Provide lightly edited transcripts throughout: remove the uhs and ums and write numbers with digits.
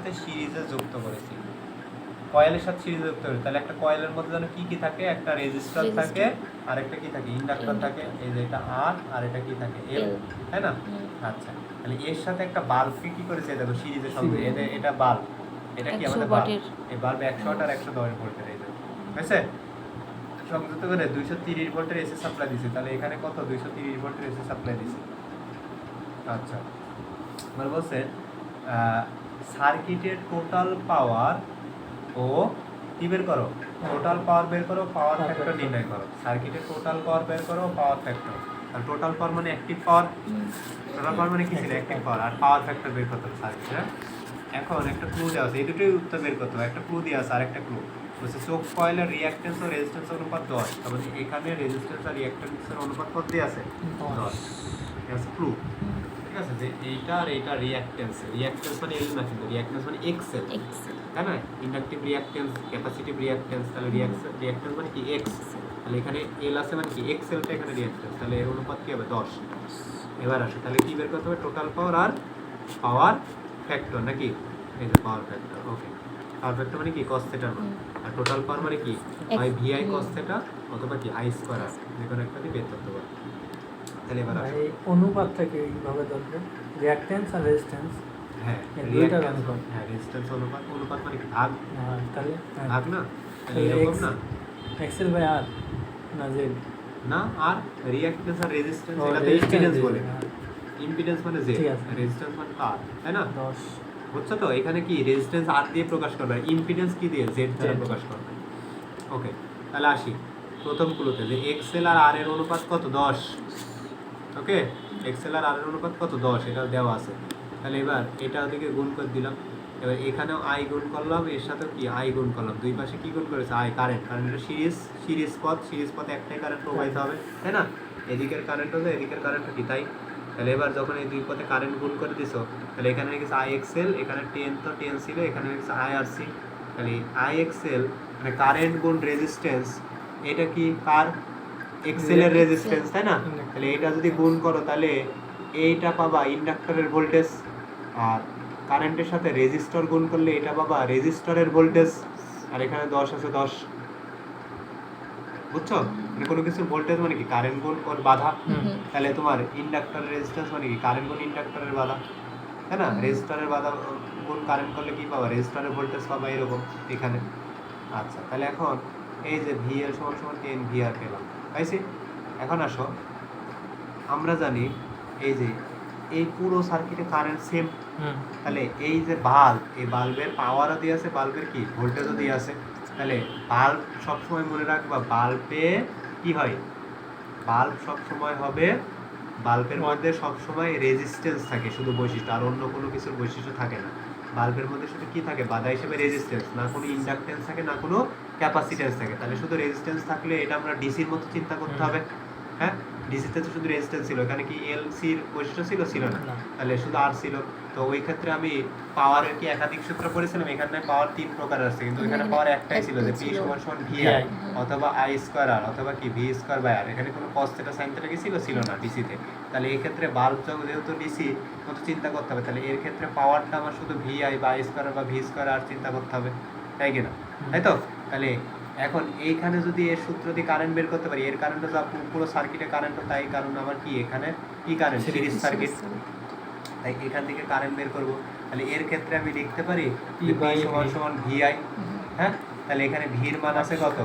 সাথে সিরিজে যুক্ত করেছি, কয়েলের সাথে সিরিজে যুক্ত করেছি, তাহলে একটা কয়েলের মধ্যে যেন কি কি থাকে, একটা রেজিস্টর থাকে আর একটা কি থাকে, ইন্ডাক্টর থাকে। এই যে এটা আর আর এটা কি থাকে, এল, তাই না? আচ্ছা, তাহলে এর সাথে একটা বাল্বকে কি করেছে দেখো সিরিজের সঙ্গে, এটা বাল্ব, এটা কি আমাদের বাল্ব, এই বাল্ব 100 ওয়াট আর 110 ভোল্টের, এই যে হয়েছে সংযুক্ত করে 230 ভোল্টের এসি সাপ্লাই দিছি। তাহলে এখানে কত 230 ভোল্টের এসি সাপ্লাই দিছি। আচ্ছা, মানে বলছে সার্কিটের টোটাল পাওয়ার ও কি বের করো, টোটাল পাওয়ার বের করো, পাওয়ার ফ্যাক্টর নির্ণয় করো। সার্কিটের টোটাল পাওয়ার বের করো, পাওয়ার ফ্যাক্টর। আর টোটাল পাওয়ার মানে অ্যাক্টিভ পাওয়ার, টোটাল পাওয়ার মানে কি ছিল অ্যাক্টিভ পাওয়ার, আর পাওয়ার ফ্যাক্টর বের করতে হবে সার্কিট। হ্যাঁ, এখন একটা ক্লু দেওয়া আছে, এই দুটোই উত্তর বের করতে হবে। একটা ক্লু দেওয়া আছে আর একটা ক্লু বলছে চোখ কয়েলের রিঅ্যাকট্যান্স ও রেজিস্ট্যান্স অনুপাত 10। তারপরে এখানে রেজিস্ট্যান্স আর রিঅ্যাকট্যান্সের অনুপাত কত দেওয়া আছে 10। এটা আছে ক্লু। ঠিক আছে, যে এইটা আর এইটা রিঅ্যাকট্যান্স, রিঅ্যাকট্যান্স মানে এল না, কিন্তু রিঅ্যাকট্যান্স মানে এক্সেল, তাই না? ইন্ডাকটিভ রিঅ্যাকট্যান্স, ক্যাপাসিটিভ রিঅ্যাকট্যান্স, তাহলে রিঅ্যাকট্যান্স মানে কি এক্স, তাহলে এখানে এল আছে মানে কি এক্সেলটা এখানে রিঅ্যাকট্যান্স, তাহলে এর অনুপাত কি হবে 10। এবার আসে তাহলে কি বের করতে হবে, টোটাল পাওয়ার আর পাওয়ার ফ্যাক্টর নাকি, এই যে পাওয়ার ফ্যাক্টর। ওকে, পাওয়ার ফ্যাক্টর মানে কি cos থিটার মান, আর টোটাল পাওয়ার মানে কি হয় VI cos থিটা অথবা কি I স্কয়ার আর যে কোনো একটা দিয়ে বের করতে পারবে। তাহলে এবার আসো এই অনুপাতটাকে এইভাবে ধরবে, রিঅ্যাকট্যান্স আর রেজিস্ট্যান্স। হ্যাঁ, দুইটার রিঅ্যাকট্যান্স অনুপাত। হ্যাঁ, রেজিস্ট্যান্স অনুপাত, অনুপাত মানে কি ভাগ, তাহলে ভাগ না, তাহলে এরকম না, এক্সেল বাই আর না জেড না আর রিঅ্যাকট্যান্স আর রেজিস্ট্যান্স এটাতে ইম্পিডেন্স বলে, ইম্পিডেন্স মানে জেড, রেজিস্ট্যান্স মানে আর, তাই না? 10 বুঝছো তো? এখানে কি রেজিস্ট্যান্স আর দিয়ে প্রকাশ করবে, ইম্পিডেন্স কি দিয়ে জেড দ্বারা প্রকাশ করবে। ওকে, তাহলে আসি প্রথম ক্লুতে, যে এক্সেল আর আর এর অনুপাত কত 10। ওকে, এক্সেল আর আর এর অনুপাত কত 10, এটা দেওয়া আছে। তাহলে এবার এটা ওদিকে গুণ করে দিলাম, এবার এখানেও আই গুণ করলাম, এর সাথেও কি আই গুণ করলাম, দুই পাশে কি গুণ করেছে আই, কারেন্ট, কারণ এটা সিরিজ পথে একটাই কারেন্ট প্রবাহিত হবে, তাই না? এদিকের কারেন্ট হলে এদিকের কারেন্টও কি তাই। তাহলে এবার যখন এই দুই পথে কারেন্ট গুণ করে দিছো, তাহলে এখানে গেছে আই এক্সেল, এখানে 10 তো 10 ছিল, এখানে গেছে আই আর সি। তাহলে আই এক্সেল মানে কারেন্ট গুণ রেজিস্ট্যান্স, এটা কি কার এক্সেলের রেজিস্ট্যান্স, তাই না? তাহলে এটা যদি গুণ করো তাহলে এইটা পাবা ইন্ডাক্টরের ভোল্টেজ, আর কারেন্টের সাথে রেজিস্টর গুণ করলে এটা পাবা রেজিস্টরের ভোল্টেজ, আর এখানে 10 আছে 10। বুঝছো? মানে কোনো কিছুর ভোল্টেজ মানে কি কারেন্ট গুণ ওর বাধা, তাহলে তোমার ইন্ডাক্টরের রেজিস্ট্যান্স মানে কি কারেন্ট গুণ ইন্ডাক্টরের বাধা, তাই না? রেজিস্টরের বাধা গুণ কারেন্ট করলে কি পাবা, রেজিস্টরের ভোল্টেজ পাবা এরকম এখানে। আচ্ছা, তাহলে এখন এই যে VL সমান সমান 10 VR পেলাম, পাইছি? এখন আসো, আমরা জানি এই যে এই পুরো সার্কিটে কারেন্ট সেম, তাহলে এই যে বাল্ব, এই বাল্বের পাওয়ারও দিয়ে আছে, বাল্বের কি ভোল্টেজও দিয়ে আছে। তাহলে বাল্ব সবসময় মনে রাখবা, বাল্বে কি হয়, বাল্ব সবসময় হবে, বাল্বের মধ্যে সবসময় রেজিস্ট্যান্স থাকে শুধু বৈশিষ্ট্য, আর অন্য কোনো কিছুর বৈশিষ্ট্য থাকে না। বাল্বের মধ্যে শুধু কি থাকে বাধা হিসেবে রেজিস্ট্যান্স, না কোনো ইন্ডাকটেন্স থাকে না কোনো ক্যাপাসিট্যান্স থাকে। তাহলে শুধু রেজিস্ট্যান্স থাকলে এটা আমরা ডিসির মতো চিন্তা করতে হবে। হ্যাঁ, ডিসিতে তো শুধু রেজিস্ট্যান্স ছিল, এখানে কি এলসির বৈশিষ্ট্য ছিল না, তাহলে শুধু আর ছিল। তো ওই ক্ষেত্রে আমি পাওয়ারের কি একাধিক সূত্র পড়েছিলাম, এখানে পাওয়ার 3 প্রকার আছে, কিন্তু এখানে পাওয়ার একটাই ছিল, যে P সমান সমান VI অথবা I স্কয়ার আর অথবা কি V স্কয়ার বাই আর। এখানে কোনো cos থিটা sin থিটা কি ছিল না ডিসিতে। তাহলে এই ক্ষেত্রে বাল্ব যেহেতু ডিসি মতো চিন্তা করতে হবে, তাহলে এর ক্ষেত্রে পাওয়ারটা আমার শুধু VI বা I স্কয়ার বা V স্কয়ার আর চিন্তা করতে হবে, তাই কিনা? তাই তো? তাহলে এখন এইখানে যদি এর সূত্র দিয়ে কারেন্ট বের করতে পারি, এর কারেন্টও যা পুরো সার্কিটে কারেন্টও তাই, কারণ আমার কি এখানে কি কারেন্ট সিরিজ সার্কিট, তাই এখান থেকে কারেন্ট বের করব। তাহলে এর ক্ষেত্রে আমি লিখতে পারি P সমান সমান VI। হ্যাঁ, তাহলে এখানে V এর মান আছে কত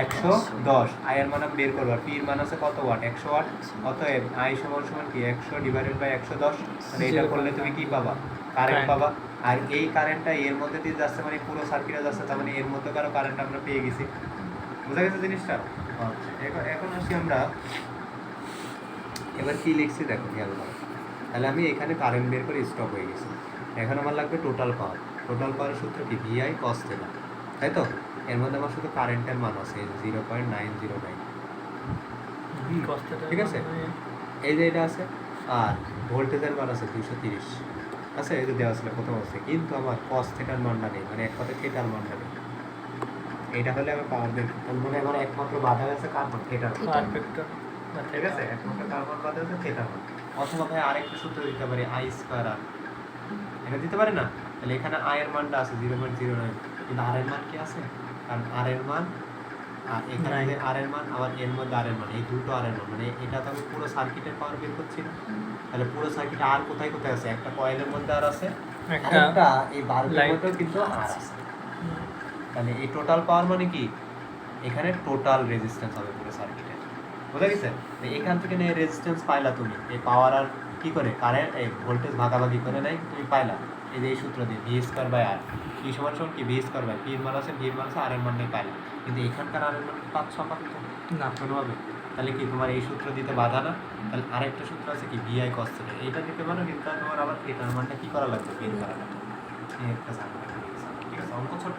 110, I এর মান আমি বের করব, আর P এর মান আছে কত ওয়াট 100 ওয়াট। অতএব I সমান সমান কি 100 ডিভাইডেড বাই 110। তাহলে এটা করলে তুমি কি পাবা, কারেন্ট পাবা। আর এই কারেন্টটা এর মধ্যে দিয়ে যাচ্ছে মানে পুরো সার্কিটে যাচ্ছে, তার মানে এর মধ্যে কারো কারেন্ট আমরা পেয়ে গেছি। বুঝা গেছে জিনিসটা? আচ্ছা, এখন আসি আমরা, এবার কি লিখছি দেখো খেয়াল করো। তাহলে আমি এখানে কারেন্ট বের করে স্টপ হয়ে গেছি। এখন আমার লাগবে টোটাল পাওয়ার। টোটাল পাওয়ারের সূত্র কি VI cos থিটা, তাই তো? এর মধ্যে আমার শুধু কারেন্টের মান আছে 0.909, ঠিক আছে? এই যে এটা আছে, আর ভোল্টেজের মান আছে 230 আছে, এই যে দেওয়া ছিল প্রথম আছে, কিন্তু আমার cos থিটার মানটা নেই, মানে এক কথায় থিটার মানটা নেই। এইটা হলে আমি পাওয়ার বের করতাম, মানে আমার একমাত্র বাধা আছে কার মান, থিটার মান, ঠিক আছে? একমাত্র কার মান বাধা আছে থিটার মান। অথবা ভাই আরেকটা সূত্র দিতে পারি I স্কয়ার আর, এটা দিতে পারি না? তাহলে এখানে আই এর মানটা আছে 0.09, কিন্তু আর এর মান কি আছে? কারণ আর এর মান আর এখানে যে আর এর মান আবার এর মধ্যে আর এর মান, এই দুটো আর এর মান, মানে এটা তো আমি পুরো সার্কিটের পাওয়ার বের করছি না। তাহলে পুরো সার্কিটে আর কোথায় কোথায় আছে? একটা কয়েলের মধ্যে আর আছে, একটা একটা এই বাল্বের light মধ্যেও কিন্তু আর আছে। তাহলে এই টোটাল পাওয়ার মানে কি? এখানে টোটাল রেজিস্ট্যান্স হবে পুরো সার্কিটে, বুঝা গেছে? তো এখান থেকে নিয়ে রেজিস্ট্যান্স পাইলা তুমি, এই পাওয়ার আর কি করে কারেন্ট এই ভোল্টেজ ভাগাভাগি করে নাই তুমি পাইলা এই যে এই সূত্র দিয়ে ভি স্কোয়ার বাই আর, কি সমান সমান কি ভি স্কোয়ার বাই, পির মান আছে ভির মান আছে, আর এর মান নেই পাইলা। কিন্তু এখানকার আর এর মান পাচ্ছ আপাতত না। কোনোভাবে, তাহলে কি তোমার এই সূত্র দিতে বাধা না? তাহলে আরেকটা সূত্র আছে কি ভিআই কস থিটা, এইটা দিতে পারো, কিন্তু তোমার আবার এটার মানটা কি করা লাগবে? বের করা লাগবে। এই একটা ঝামেলা হয়ে গেছে। ঠিক আছে, অঙ্ক ছোট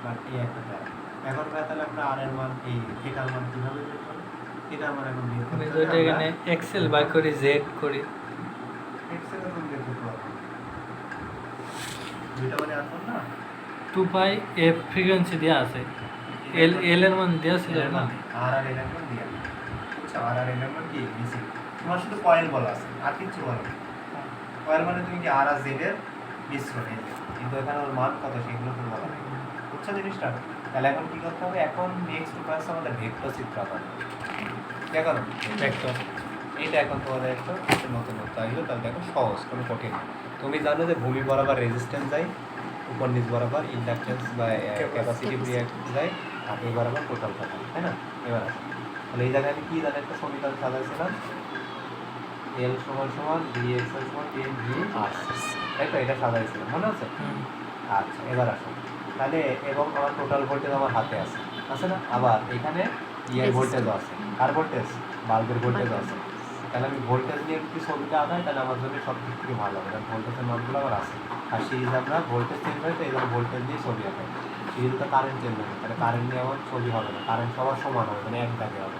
বাট এই একটা প্যারা। এখন তাহলে আমরা আর এর মান এই থিটার মান কিভাবে বের করব? থিটার মান এখন বের আমি করতে যদি এখানে এক্সেল বাই করি জেড করি, এক্সেল এর মান বের করতে পারবো। দুইটা মানে আসল না, 2 পাই এফ ফ্রিকোয়েন্সি দেওয়া আছে, এল এর মান দেওয়া ছিল না। আর আর এর মান দিয়া আচ্ছা, আর আর এর মান কি বেশি তোমার শুধু কয়েল বলা আছে আর কিছু বলা নেই। কয়েল মানে তুমি কি আর আর জেড এর মিশ্রণ, কিন্তু এখানে ওর মান কত সেগুলো তো বলা নেই, বুঝছো জিনিসটা? তাহলে এখন কি করতে হবে? এখন নেক্সট উপায় আছে আমাদের ভেক্টর চিত্র আঁকা। দেখো ভেক্টর এইটা এখন তোমাদের একটা নতুন তাইলে তাহলে দেখো সহজ, কোনো কঠিন না। তুমি জানো যে ভূমি বরাবর রেজিস্ট্যান্স যায়, উপর নিচ বরাবর ইন্ডাকটেন্স বা ক্যাপাসিটি রিঅ্যাক্ট যায়, আর এই বরাবর টোটাল থাকে, তাই না? এবার আসো, তাহলে এই জায়গায় আমি কি জানি একটা সমীকরণ সাজাইছিলাম, এল সমান সমান ভি এক্স এর সমান টেন ভি আর, তাই তো? এটা সাজাইছিলাম, মনে আছে? আচ্ছা, এবার আসো তাহলে, এবং আমার টোটাল ভোল্টেজ আমার হাতে আছে, আছে না? আবার এখানে ইয়ের ভোল্টেজও আছে, আর ভোল্টেজ বাল্বের ভোল্টেজও আছে। তাহলে আমি ভোল্টেজ নিয়ে যদি ছবিটা আঁকাই তাহলে আমার জন্য সব দিক থেকে ভালো হবে, কারণ ভোল্টেজের মানগুলো আমার আছে। আর সিরিজ আমরা ভোল্টেজ চেঞ্জ হয় তো এই জন্য ভোল্টেজ দিয়ে ছবি আঁকাই, সিরিজ তো কারেন্ট চেঞ্জ হবে, তাহলে কারেন্ট নিয়ে আমার ছবি হবে না, কারেন্ট সবার সমান হবে, মানে এক দাগে হবে,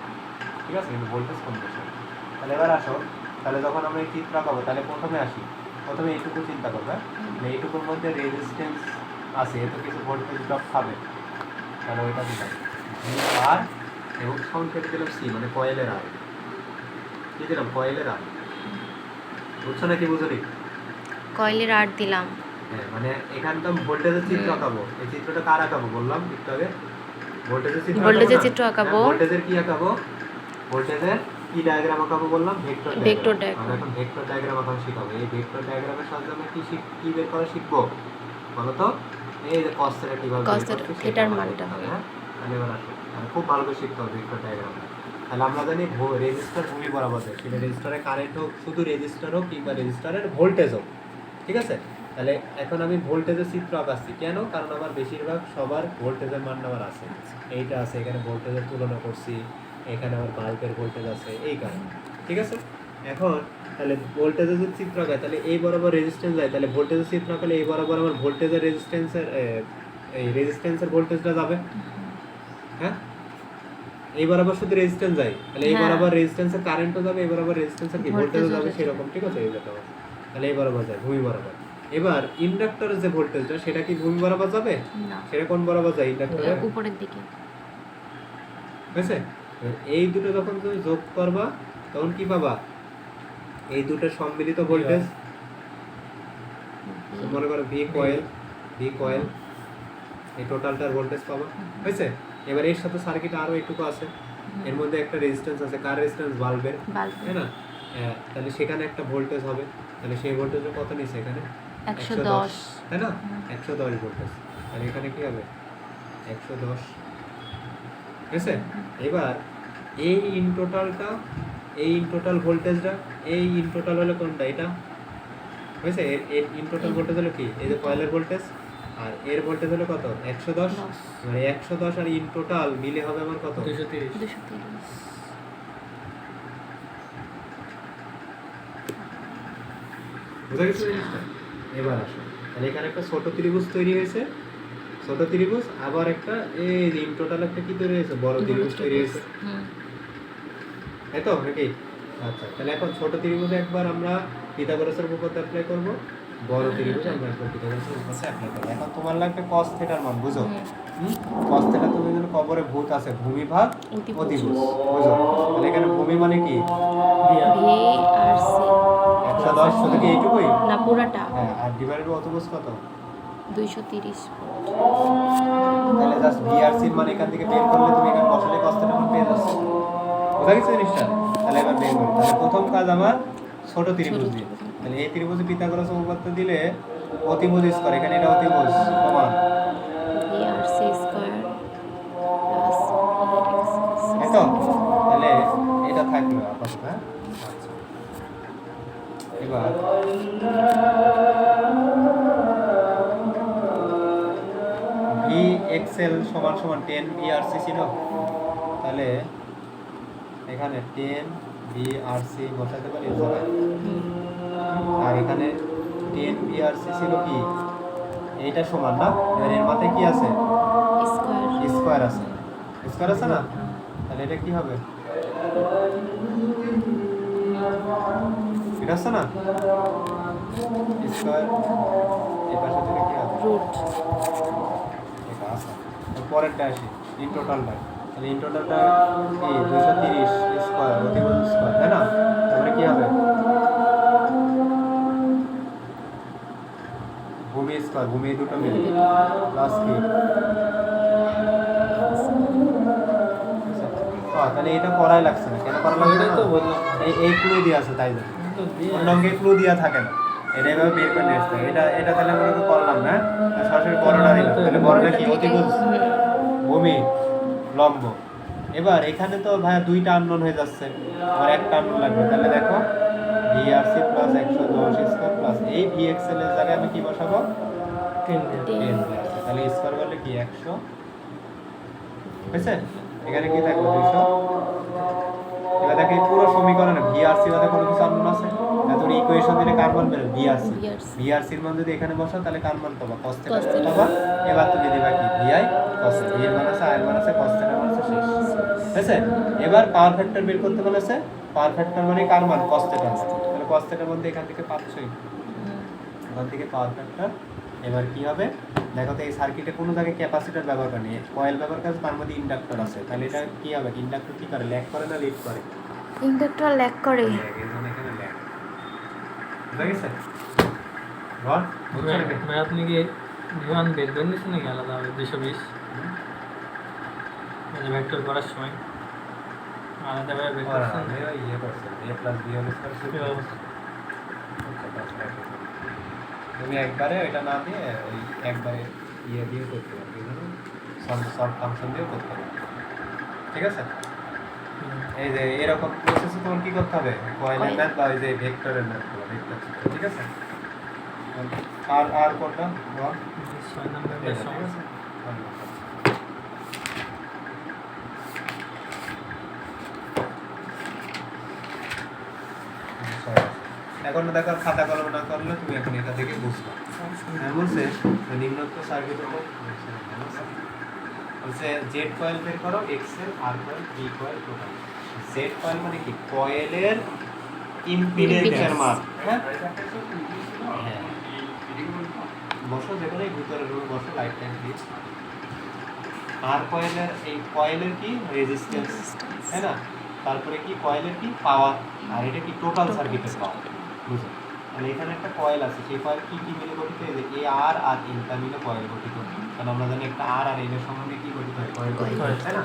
ঠিক আছে? কিন্তু ভোল্টেজ কম বেশি হবে। তাহলে এবার আসো, তাহলে যখন আমরা এই চিত্র আঁকাবো তাহলে প্রথমে আসি, প্রথমে এইটুকু চিন্তা করবে, মানে এইটুকুর মধ্যে রেজিস্ট্যান্স আছে, এত কিছু ভোল্টেজ ড্রপ খাবে, তাহলে ওইটা দিলাম ভি আর, এবং সংকেত দিলাম সি, মানে কয়েলের আর, কি দিলাম? কয়েলের আর, বুঝছো নাকি বুঝলি? কয়েলের আর্ট দিলাম। হ্যাঁ, মানে এখানে তো ভোল্টেজের চিত্র আঁকাবো, এই চিত্রটা কার আঁকাবো বললাম একটু আগে? ভোল্টেজের চিত্র ভোল্টেজের আঁকাবো না? চিত্র আঁকাবো। হ্যাঁ, ভোল্টেজের কি আঁকাবো? ভোল্টেজের কি ডায়াগ্রাম আঁকাবো বললাম? Vector vector diagram. আমরা ডায়াগ্রাম। এখন ভেক্টর ডায়াগ্রাম আঁকানো শিখাবো। এই ভেক্টর ডায়াগ্রামের সাহায্যে আমরা কি বের করা শিখবো বলো তো? এই যে cos থিটা কিভাবে বের cos করছি থিটা, সেটা থিটার আমরা মানটা। দেখতে হবে, হ্যাঁ? তাহলে এবার আসো, তাহলে খুব ভালো করে শিখতে হবে ভেক্টর ডায়াগ্রাম। তাহলে আমরা জানি রেজিস্টার ভূমি বরাবর যায়, সেটা রেজিস্টারের কারেন্ট হোক, শুধু রেজিস্টার হোক কিংবা রেজিস্টারের ভোল্টেজ হোক, ঠিক আছে? তাহলে এখন আমি ভোল্টেজের চিত্র আঁকাচ্ছি কেন? কারণ আমার বেশিরভাগ সবার ভোল্টেজের মান নেওয়ার আছে, এইটা আছে, এখানে ভোল্টেজের তুলনা করছি, এখানে আমার বাল্বের ভোল্টেজ আছে, এই কারণে, ঠিক আছে? এখন তাহলে ভোল্টেজের যদি চিত্র আঁকায় তাহলে এই বরাবর রেজিস্ট্যান্স যায়, তাহলে ভোল্টেজের চিত্র আঁকালে এই বরাবর আমার ভোল্টেজের রেজিস্ট্যান্সের এই রেজিস্ট্যান্সের ভোল্টেজটা যাবে, হ্যাঁ? এই বরাবর শুধু রেজিস্ট্যান্স যায়, তাহলে এই হ্যাঁ। বরাবর রেজিস্ট্যান্সের কারেন্টও যাবে, এই বরাবর রেজিস্ট্যান্সের কি ভোল্টেজও ভোল্টেজও যাবে, যাবে। সেরকম, ঠিক আছে? এই ব্যাপারটা, তাহলে এই বরাবর যায় ভূমি বরাবর। এবার ইন্ডাক্টরের যে ভোল্টেজটা সেটা কি ভূমি বরাবর যাবে? না, সেটা কোন বরাবর যায়? ইন্ডাক্টরের উপরের দিকে। হয়েছে? এবার এই দুটো যখন তুমি যোগ করবা তখন কি পাবা? এই দুটো সম্মিলিত ভোল্টেজ, মনে করো ভি কয়েল, এই টোটালটার ভোল্টেজ পাবা, হয়েছে? এবার এর সাথে সার্কিট আরো একটুকু আছে, এর মধ্যে একটা রেজিস্ট্যান্স আছে, কার রেজিস্ট্যান্স? বাল্বের, বাল্ব তাই না? তাহলে সেখানে একটা ভোল্টেজ হবে, তাহলে সেই ভোল্টেজটা কত নিচ্ছে এখানে? 110, তাই না? 110 ভোল্টেজ, তাহলে এখানে কি হবে? 110, হয়েছে? এবার এই ইন টোটালটা, এই ইন টোটাল ভোল্টেজটা, এই ইন টোটাল হলো কোনটা? এটা, হয়েছে? এর ইন টোটাল ভোল্টেজ হলো কি? এই যে কয়েলের ভোল্টেজ, আর এর ভোল্টেজ হলো কত? 110, মানে 110 আর ইন টোটাল মিলে হবে আমার কত? 230। 230। বুঝা গেছে জিনিসটা? এবার আসো, তাহলে এখানে একটা ছোট ত্রিভুজ তৈরি হয়েছে, ছোট ত্রিভুজ, আবার একটা এই ইন টোটাল একটা কি তৈরি হয়েছে? বড় ত্রিভুজ তৈরি হয়েছে, তাই তো নাকি? আচ্ছা, তাহলে এখন ছোট ত্রিভুজে একবার আমরা পিথাগোরাসের উপপাদ্য অ্যাপ্লাই করব, বড় ত্রিভুজে আমরা একবার পিথাগোরাসের উপপাদ্য অ্যাপ্লাই করব। এখন তোমার লাগবে cos থিটার মান, বুঝো? cos থিটা তুমি যেন কবরে ভূত আছে, ভূমি ভাগ অতিভুজ, বুঝো? তাহলে এখানে ভূমি মানে কি? ভি আর সি। 110 শুধু কি এইটুকুই? না, পুরাটা। হ্যাঁ, আর ডিভাইডেড বাই অতিভুজ কত? 230 তাহলে জাস্ট বিআরসি এর মান এখান থেকে বের করলে তুমি এখানে বসালে cos θ মান পেয়ে যাচ্ছ। বোঝা গেছে জিনিসটা? তাহলে এবার বের করি। তাহলে প্রথম কাজ আমার ছোট ত্রিভুজ দিয়ে। তাহলে এই ত্রিভুজে পিথাগোরাস উপপাদ্য দিলে অতিভুজ স্কয়ার, এখানে এটা অতিভুজ সমান, BRC স্কয়ার প্লাস তাই তো? তাহলে এটা থাকলো আপাতত, হ্যাঁ? আচ্ছা। এবার VXL সমান সমান 10 BRC ছিল, তাহলে এখানে 10 BRC বসাতে পারি এই জায়গায়। আর এখানে 10 BRC ছিল কি এইটা সমান না, এবার এর মাথায় কি আছে স্কয়ার স্কয়ার আছে, স্কয়ার আছে না, তাহলে এটা কি হবে এটা আছে না স্কয়ার, এই পাশে থেকে কি হবে রুট এটা আছে। পরেরটা আসি ইন টোটালটা, তাহলে ইন টোটালটা কি 230 স্কয়ার অতিভুজ স্কয়ার, তাই না? তাহলে কি হবে ভূমি স্কয়ার, ভূমি এই দুটো মিলে প্লাস কি, তাহলে এটা করাই লাগছে না, কেন করা লাগবে না? ওটাই তো বললাম। এই ক্লু দিয়ে আছে তাই জন্য, তো দিয়ে অন্য অঙ্কে ক্লু দেওয়া থাকে না, এটা এভাবে বের করে নিয়ে আসতে হয়। এটা তাহলে আমরা তো করলাম না, আর সরাসরি বড়টা দিলাম, তাহলে বড়টা কি অতিভুজ ভূমি লম্ব। এবার এখানে তো ভাইয়া দুইটা আননোন হয়ে যাচ্ছে, আমার একটা আননোন লাগবে, তাহলে দেখো VRC প্লাস 110 স্কয়ার প্লাস এই VXL এর জায়গায় আমি কি বসাবো 10 দিয়ে 10 আছে, তাহলে স্কয়ার করলে কি 100 হয়েছে, এখানে কি থাকবে 200। এবার দেখো এই পুরো সমীকরণে VRC বাদে কোনো কিছু আননোন আছে, তাহলে ইকুয়েশন দিলে কার মান বের VRC, VRC এর মান যদি এখানে বসাও তাহলে কার মান পাবা cos θ Cos θ পাবা। এবার তুমি দিবা কি VI cos θ, এর মান আছে, এর মান আছে, cos θ এর মান আছে, শেষ হয়েছে। এবার পাওয়ার ফ্যাক্টর বের করতে বলেছে, পাওয়ার ফ্যাক্টর মানে কার মান cos θ এর মান, তাহলে cos θ এর মধ্যে এখান থেকে পাচ্ছই, এখান থেকে পাওয়ার ফ্যাক্টর। এবার কি হবে দেখো তো, এই সার্কিটে কোনো জায়গায় ক্যাপাসিটর ব্যবহার করে নেই, কয়েল ব্যবহার করে, তার মধ্যে ইন্ডাক্টর আছে, তাহলে এটা কি হবে, ইন্ডাক্টর কি করে ল্যাগ করে না লিড করে, ইন্ডাক্টর ল্যাগ করে ল্যাগ, এর জন্য এখানে ল্যাগ। বুঝা গেছে? রড বুঝছো নাকি? ভাই আপনি কি বিমান বের করে নিয়েছেন নাকি আলাদাভাবে 220 মানে ভেক্টর করার সময় আলাদাভাবে বের ওরা করছেন? ইয়ে করছে a plus b whole square কি অবস্থা? তুমি একবারে এটা না দিয়ে ওই একবারে ইয়ে দিয়ে করতে পারবে, সলভ ফাংশন দিয়ে করতে পারবে, ঠিক আছে? এই যে এরকম প্রসেসে তোমার কি করতে হবে, কয়েলের ম্যাথ বা ওই যে ভেক্টরের ম্যাথ গুলো ভেক্টর, ঠিক আছে? আর কোনটা বল, 6 নম্বরের সমস্যা। এখন দেখো খাতা কলম না করলে তুমি এখন এটা থেকে বুঝবা। হ্যাঁ বলছে নিম্নোক্ত সার্কিটের বলছে জেড কয়েল বের করো, এক্সএল, আর coil, B coil, total. Z coil মানে কি কয়েলের ইম্পিডেন্সের মান, হ্যাঁ হ্যাঁ বসো যেখানে ভিতরে রুমে বসো, লাইট টাইম দিয়ে। আর কয়েলের এই কয়েলের কি রেজিস্ট্যান্স, তাই না? তারপরে কি কয়েলের কি পাওয়ার, আর এটা কি টোটাল সার্কিটের পাওয়ার, বুঝো? তাহলে এখানে একটা কয়েল আছে, সেই কয়েল কি কি মিলে গঠিত, এই যে এ আর এনটা মিলে কয়েল গঠিত, কারণ আমরা জানি একটা আর এন এর সঙ্গে কি গঠিত হয়, কয়েল গঠিত হয়, তাই না?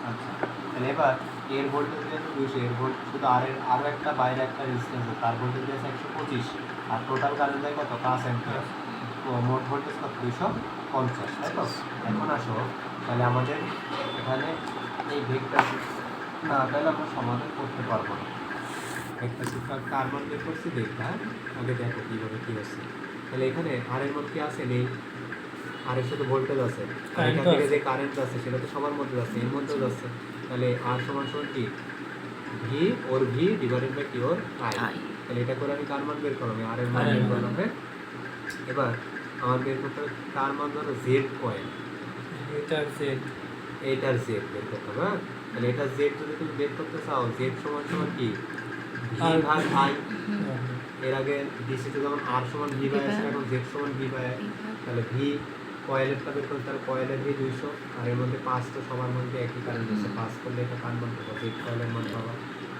আচ্ছা, তাহলে এবার এর ভোল্টেজ যেহেতু 200, এর ভোল্ট শুধু আর এর আরও একটা বাইরে একটা রেজিস্ট্যান্স আছে, তার ভোল্টেজ দিয়েছে 125, আর টোটাল কারেন্ট যায় কত 5 অ্যাম্পিয়ার, তো মোট ভোল্টেজ কত 250, তাই তো? এখন আসো তাহলে আমাদের এখানে এই ভেক্টর না, তাহলে আমরা সমাধান করতে পারবো না। একটা সুপার কার্বন বের করছি, দেখবা আগে দেখো কীভাবে কী হচ্ছে। তাহলে এখানে আর এর মধ্যে আছে নেই, আর এর সাথে ভোল্টেজ আছে, আর এখান থেকে যে কারেন্ট আছে সেটা তো সবার মধ্যে যাচ্ছে, এর মধ্যেও যাচ্ছে, তাহলে আর সমান সমান কি ভি ওর ভি ডিভাইডেড বাই কি ওর আই। তাহলে এটা করে আমি কার মান বের করবো, আর এর মান বের করতে হবে। এবার আমার বের করতে হবে কার মান, ধরো জেড কয়েল, এটার জেড, এইটার জেড বের করতে হবে, হ্যাঁ? তাহলে এটা জেড যদি তুমি বের করতে চাও, জেড সমান সমান কি ভি ভাগ আই। এর আগে ডিসিতে যেমন আর সমান ভি বাই আছে, এখন জেড সমান ভি বাই আই, তাহলে ভি কয়েলেরটা বের করতে, তাহলে কয়েলের ভি 200, আর এর মধ্যে 5 তো সবার মধ্যে একই কারেন্ট আছে, 5 করলে এটা কার মান পাবো, জেড কয়েলের মান পাবা,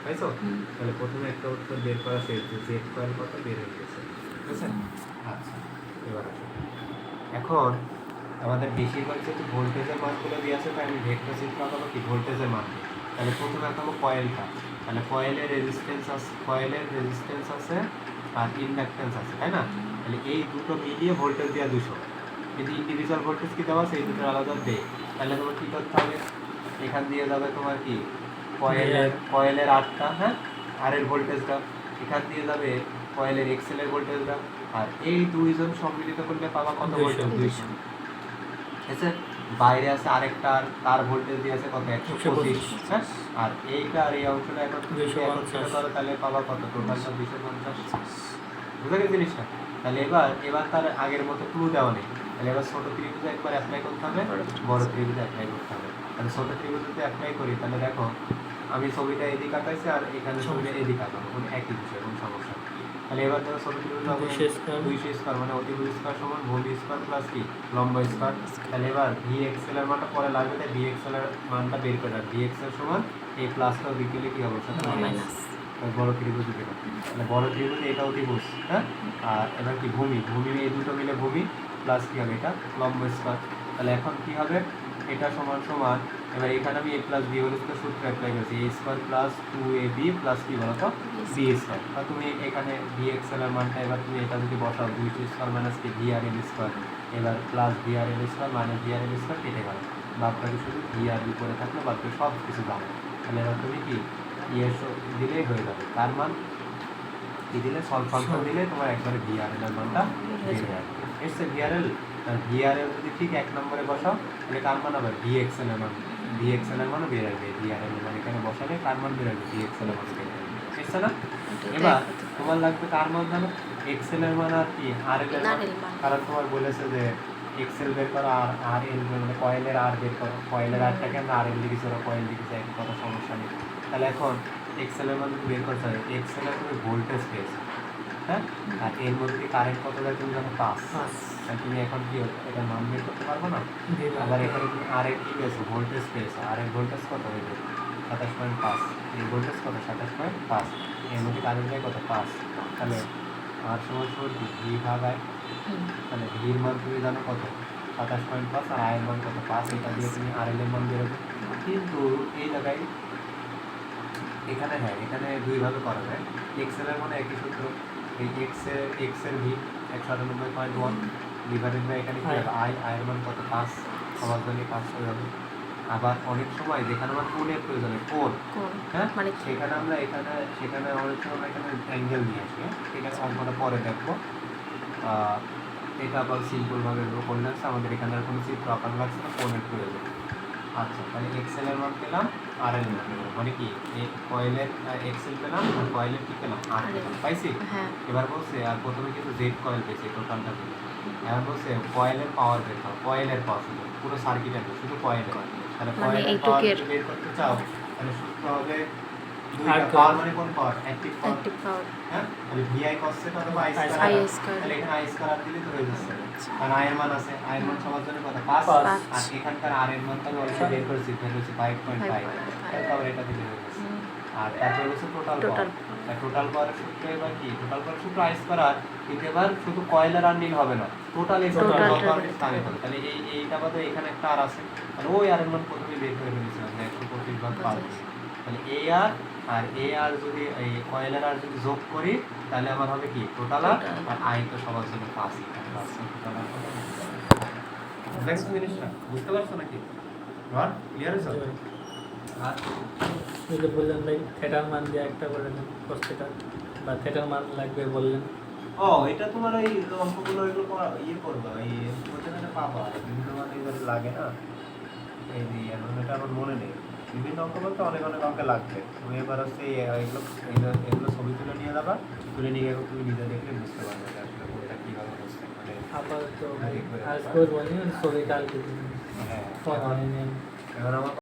তাইছো? তাহলে প্রথমে একটা উত্তর বের করা শেষ, যে জেড কয়েল কত বের হয়ে গেছে, বুঝছেন? আচ্ছা, এবার আসো এখন আমাদের বেশিরভাগ যেহেতু ভোল্টেজের মানগুলো দিয়ে আছে, তাই আমি ভেক্টর চিত্র আঁকাবো কি ভোল্টেজের মান দিয়ে। তাহলে প্রথমে আঁকাবো কয়েলটা, তাহলে কয়েলের রেজিস্ট্যান্স আছে আর ইন্ডাকট্যান্স আছে, তাই না? তাহলে এই দুটো মিলিয়ে ভোল্টেজ দেওয়া 200, কিন্তু ইন্ডিভিজুয়াল ভোল্টেজ কি দেওয়া আছে এই দুটোর আলাদা দেয়। তাহলে তোমার কী করতে হবে, এখান দিয়ে যাবে তোমার কি কয়েলের আটটা, হ্যাঁ, আর এর ভোল্টেজটা, এখান দিয়ে যাবে কয়েলের এক্সেলের ভোল্টেজটা, আর এই দুইজন সম্মিলিত করলে পাবা কত ভোল্টেজ? 200। ঠিক আছে, বাইরে আছে আরেকটা, তার ভোল্টেজ দিয়ে আছে কত? 125। হ্যাঁ, আর এইটা আর এই অংশটা এখন 250 করো, তাহলে পাবা কত? টোটালটা 250। বুঝা গেছে জিনিসটা? তাহলে এবার তার আগের মতো ক্লু দেওয়া নেই, তাহলে এবার ছোট ত্রিভুজে একবার অ্যাপ্লাই করতে হবে, বড় ত্রিভুজে অ্যাপ্লাই করতে হবে। তাহলে ছোট ত্রিভুজে যদি অ্যাপ্লাই করি, তাহলে দেখো আমি ছবিটা এদিকে আঁকাইছি আর এখানে ছবিটা এদিকে আঁকাবো, কোনো একই বিষয়, কোনো সমস্যা নেই। তাহলে এবার ধরো ছোট ত্রিভুজ হবে 200 স্কোয়ার, মানে অতিভুজ স্কোয়ার সমান ভূমি স্কোয়ার প্লাস কি লম্ব স্কোয়ার। তাহলে এবার ভি এক্সেল এর মানটা পরে লাগবে, তাই ভি এক্সেল এর মানটা বের করে, ভি এক্সেল সমান এই প্লাসটা বিকেলে কি হবে? সাথে মাইনাস। বড় ত্রিভুজ এটা, তাহলে বড় ত্রিভুজ এটা অতিভুজ, হ্যাঁ, আর এবার কি ভূমি এই দুটো মিলে ভূমি প্লাস কি হবে? এটা লম্ব স্কোয়ার। তাহলে এখন কি হবে? এটা সমান সমান, এবার এখানে আমি a plus B whole square সূত্র অ্যাপ্লাই করছি, a square plus 2ab plus কি বলো তো বি স্কোয়ার। বা তুমি এখানে ভি এক্সেল এর মানটা এবার তুমি এটা যদি বসাও, 2 স্কোয়ার মাইনাস কি ভি আর এল স্কোয়ার, এবার প্লাস ভি আর এল স্কোয়ার মাইনাস ভি আর এল স্কোয়ার কেটে গেল, বাদবাকি শুধু ভি আর বি করে থাকলো, বাকি সব কিছু জানো। তাহলে এবার তুমি কি ইয়ে দিলেই হয়ে যাবে, তার মান কি দিলে সলভ ফাংশন দিলে তোমার একবারে ভি আর এল এর মানটা বের হয়ে যাবে। এসছে ভি আর এল, ভি আর এল যদি ঠিক 1 নম্বরে বসাও, তাহলে কার মান হবে? ভি এক্সেল এর মান, ভি এক্সেল এর মানও বের আসবে, ভি আর এল এর মান এখানে বসালে কার মান বের আসবে? ভি এক্সেল এর মান বের আসবে। এসছে না? এবার তোমার লাগবে কার মান জানো? এক্সেল এর মান আর কি আর এল এর মান, কারণ তোমার বলেছে যে এক্সেল বের করো আর আর এল মানে কয়েলের আর বের করো, কয়েলের আরটাকে আমরা আর এল লিখেছি, ওরা কয়েল লিখেছে, একই কথা, সমস্যা নেই। তাহলে এখন এক্সেল এর মান যদি বের করতে হবে, এক্সেল এর তুমি ভোল্টেজ পেয়েছো, হ্যাঁ, আর এর মধ্যে কারেন্ট কত যায় তুমি জানো? 5। তাহলে তুমি এখন কি এটা মান বের করতে পারবো না? আবার এখানে তুমি আর এর কি পেয়েছো? ভোল্টেজ পেয়েছো, আর এর ভোল্টেজ কত হয়ে যাবে? 27.5। এই ভোল্টেজ কত? 27.5। এর মধ্যে কারেন্ট যায় কত? 5। তাহলে আর সমান সমান কি ভি ভাগ আয়, তাহলে ভির মান তুমি জানো কত? 27.5, আর আয়ের মান কত? 5। এটা দিয়ে তুমি আর এল এর মান বেরোবে। কিন্তু এই জায়গায় এখানে, হ্যাঁ, এখানে দুইভাবে করা যায়। এক্সেল এর মানে একই সূত্র, এই এক্সের ভি 198.1 ডিভাইডেড বাই এখানে কি হবে? আয়ের মান কত? 5, সবার জন্য 5 হয়ে যাবে। আবার অনেক সময় যেখানে আমার কোণের প্রয়োজন হয়, কোণ, হ্যাঁ, মানে সেখানে আমরা সেখানে অনেক সময় আমরা এখানে অ্যাঙ্গেল নিয়ে আসি, ঠিক আছে, অঙ্কটা পরে দেখবো। এটা আবার সিম্পলভাবে করলে আসছে, আমাদের এখানে আর কোনো চিত্র আঁকানো লাগছে না, কোণের প্রয়োজন। আচ্ছা, তাহলে এক্সেল এর মান পেলাম, আর এর মান পেলাম, মানে কি এই কয়েলের এক্সেল পেলাম আর কয়েলের কি পেলাম? আর পেলাম, পাইছি? এবার বলছে আর প্রথমে কিন্তু জেড কয়েল পেয়েছি, টোটালটা পেলাম। এবার বলছে কয়েলের পাওয়ার বের করো, কয়েলের পাওয়ার, পুরো সার্কিটের শুধু কয়েলের। তাহলে কয়েলের পাওয়ার যদি বের করতে চাও, তাহলে সূত্র হবে পাওয়ার মানে কোন পাওয়ার? অ্যাক্টিভ পাওয়ার, হ্যাঁ, তাহলে ভিআই cos θ অথবা আই স্কয়ার, তাহলে এখানে আই স্কয়ার আর দিলে তো হয়ে যাচ্ছে, কারণ আই এর মান আছে, আই এর মান সবার জন্য কত? 5, আর এখানকার আর এর মান তো আমি অলরেডি বের করেছি, বের হচ্ছে 5.5, তারপর এটা দিলে হয়ে যাচ্ছে। আর তারপর হচ্ছে টোটাল পাওয়ার, টোটাল পাওয়ারের সূত্র এবার কি? টোটাল পাওয়ার সূত্র আই স্কয়ার, আর কিন্তু এবার শুধু কয়েলের আর নীল হবে না, টোটাল এর সাথে কানেক্ট হবে। তাহলে এইটা বাদে এখানে একটা আর আছে, তাহলে ওই আর এর মান প্রথমে বের করে ফেলেছিলাম, 125/5। তাহলে এ আর এ আর যদি এই কয়েলের আর যদি যোগ করি, তাহলে আমার হবে কি? টোটাল আর আই তো সবার জন্য 5। নেক্সট জিনিসটা বুঝতে পারছো নাকি? নট ক্লিয়ার হয়েছে? আর এই যে বললেন ভাই থিটার মান দিয়ে একটা করে দেন, cos θ বা থিটার মান লাগবে বললেন। ও, এটা তোমার ওই অঙ্কগুলো এগুলো ইয়ে করবা, এই কোশ্চেনে পাবা, বিভিন্ন মানে এবারে লাগে না, এই যে এখন এটা আমার মনে নেই, বিভিন্ন অঙ্ক বলতে অনেক অঙ্কে লাগবে। তুমি এবার হচ্ছে এগুলো ছবি তুলে নিয়ে যাবা, তুলে নিয়ে গেলে তুমি নিজে দেখলে বুঝতে পারবে যে আসলে কোনটা কীভাবে হচ্ছে, মানে আপাতত আজ করবো ছবি কালকে। হ্যাঁ, এখন এখন আমার